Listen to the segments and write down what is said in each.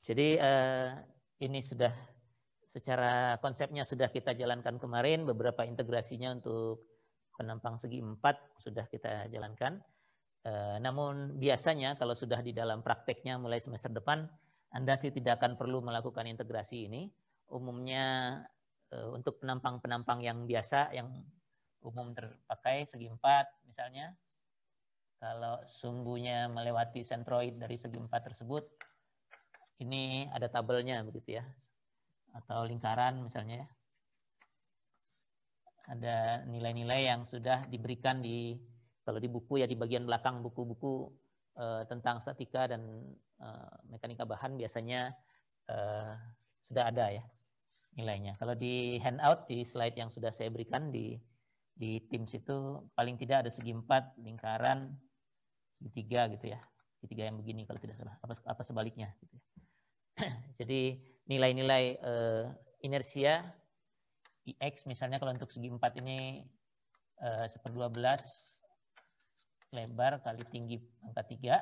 Jadi ini sudah secara konsepnya sudah kita jalankan kemarin, beberapa integrasinya untuk penampang segi 4 sudah kita jalankan. Namun biasanya kalau sudah di dalam prakteknya mulai semester depan, Anda sih tidak akan perlu melakukan integrasi ini. Umumnya untuk penampang-penampang yang biasa, yang umum terpakai segi 4 misalnya, kalau sumbunya melewati sentroid dari segi 4 tersebut, ini ada tabelnya begitu ya, atau lingkaran misalnya. Ada nilai-nilai yang sudah diberikan kalau di buku ya, di bagian belakang buku-buku tentang statika dan mekanika bahan biasanya sudah ada ya nilainya. Kalau di handout, di slide yang sudah saya berikan di Teams itu paling tidak ada segi 4, lingkaran, segitiga gitu ya. Segitiga yang begini kalau tidak salah. Apa sebaliknya gitu ya. Jadi nilai-nilai inersia IX misalnya kalau untuk segi 4 ini 1/12 lebar kali tinggi pangkat 3,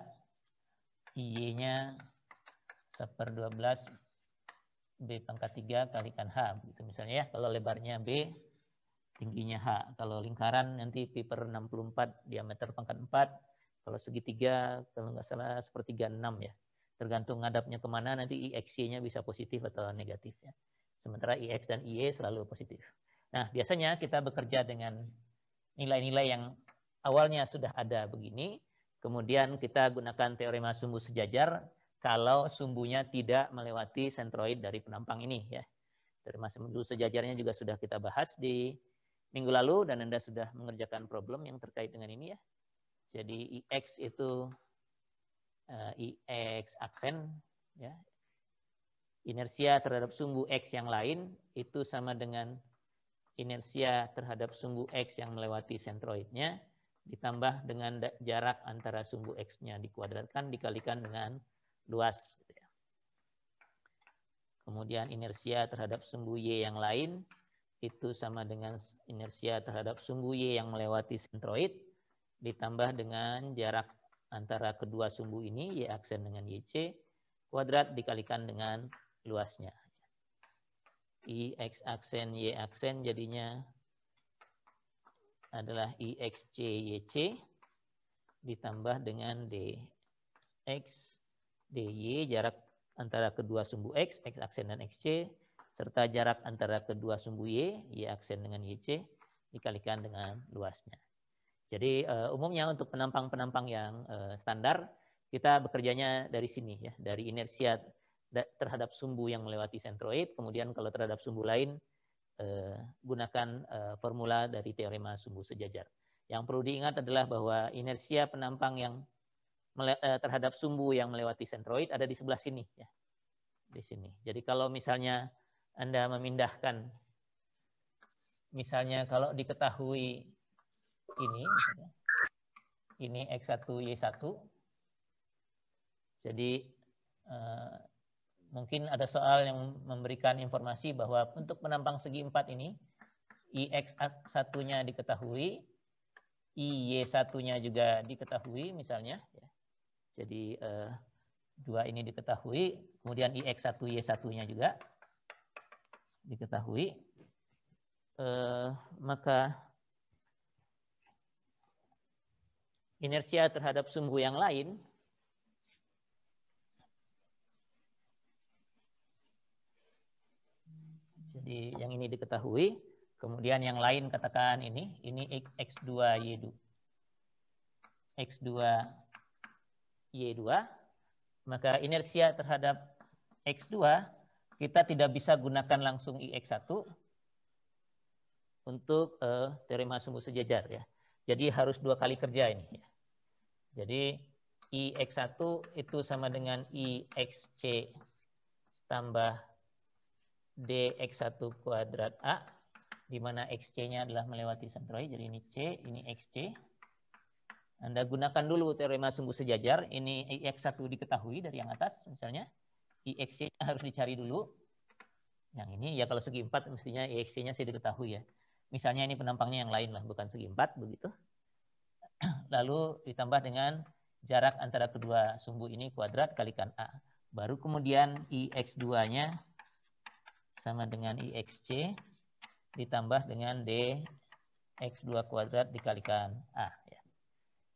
Y-nya 1/12 B pangkat 3 kalikan H gitu misalnya ya. Kalau lebarnya B, tingginya H. Kalau lingkaran nanti pi per 64 diameter pangkat 4. Kalau segitiga kalau nggak salah sepertiga 6 ya. Tergantung ngadapnya kemana, nanti IX-nya bisa positif atau negatif ya. Sementara IX dan IY selalu positif. Nah, biasanya kita bekerja dengan nilai-nilai yang awalnya sudah ada begini, kemudian kita gunakan teorema sumbu sejajar kalau sumbunya tidak melewati sentroid dari penampang ini ya. Teorema sumbu sejajarnya juga sudah kita bahas di minggu lalu dan Anda sudah mengerjakan problem yang terkait dengan ini ya. Jadi IX itu IX aksen ya. Inersia terhadap sumbu X yang lain itu sama dengan inersia terhadap sumbu X yang melewati sentroidnya ditambah dengan jarak antara sumbu X-nya dikuadratkan dikalikan dengan luas. Kemudian inersia terhadap sumbu Y yang lain itu sama dengan inersia terhadap sumbu Y yang melewati sentroid ditambah dengan jarak antara kedua sumbu ini, Y aksen dengan YC, kuadrat dikalikan dengan luasnya. IX aksen, Y aksen jadinya adalah IXC, YC, ditambah dengan DX, DY, jarak antara kedua sumbu X, X aksen dan XC, serta jarak antara kedua sumbu Y aksen dengan YC, dikalikan dengan luasnya. Jadi umumnya untuk penampang-penampang yang standar, kita bekerjanya dari sini ya, dari inersia terhadap sumbu yang melewati sentroid, kemudian kalau terhadap sumbu lain, gunakan formula dari teorema sumbu sejajar. Yang perlu diingat adalah bahwa inersia penampang yang terhadap sumbu yang melewati sentroid ada di sebelah sini ya, di sini. Jadi kalau misalnya Anda memindahkan, misalnya kalau diketahui ini X1, Y1. Jadi mungkin ada soal yang memberikan informasi bahwa untuk penampang segi 4 ini, IX1-nya diketahui, IY1-nya juga diketahui misalnya. Jadi dua ini diketahui, kemudian IX1, Y1-nya juga diketahui. Maka inersia terhadap sumbu yang lain jadi yang ini diketahui, kemudian yang lain katakan ini X2Y2 X2Y2, maka inersia terhadap X2 kita tidak bisa gunakan langsung IX1 untuk teorema sumbu sejajar ya. Jadi harus dua kali kerja ini ya. Jadi IX1 itu sama dengan IXC tambah DX1 kuadrat A, di mana XC-nya adalah melewati sentroid, jadi ini C, ini XC. Anda gunakan dulu teorema sumbu sejajar, ini IX1 diketahui dari yang atas misalnya, IXC-nya harus dicari dulu. Yang ini ya kalau segi 4 mestinya IXC-nya sih diketahui ya. Misalnya ini penampangnya yang lain lah, bukan segi 4 begitu. Lalu ditambah dengan jarak antara kedua sumbu ini kuadrat kalikan A. Baru kemudian IX2-nya sama dengan IXC ditambah dengan DX2 kuadrat dikalikan A. Ya.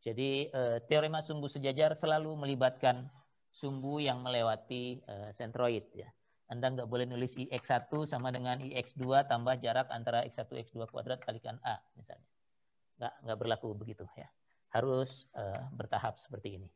Jadi teorema sumbu sejajar selalu melibatkan sumbu yang melewati sentroid. Ya. Anda nggak boleh nulis IX1 sama dengan IX2 tambah jarak antara X1, X2 kuadrat kalikan A misalnya. Nggak berlaku begitu. Ya. Harus bertahap seperti ini.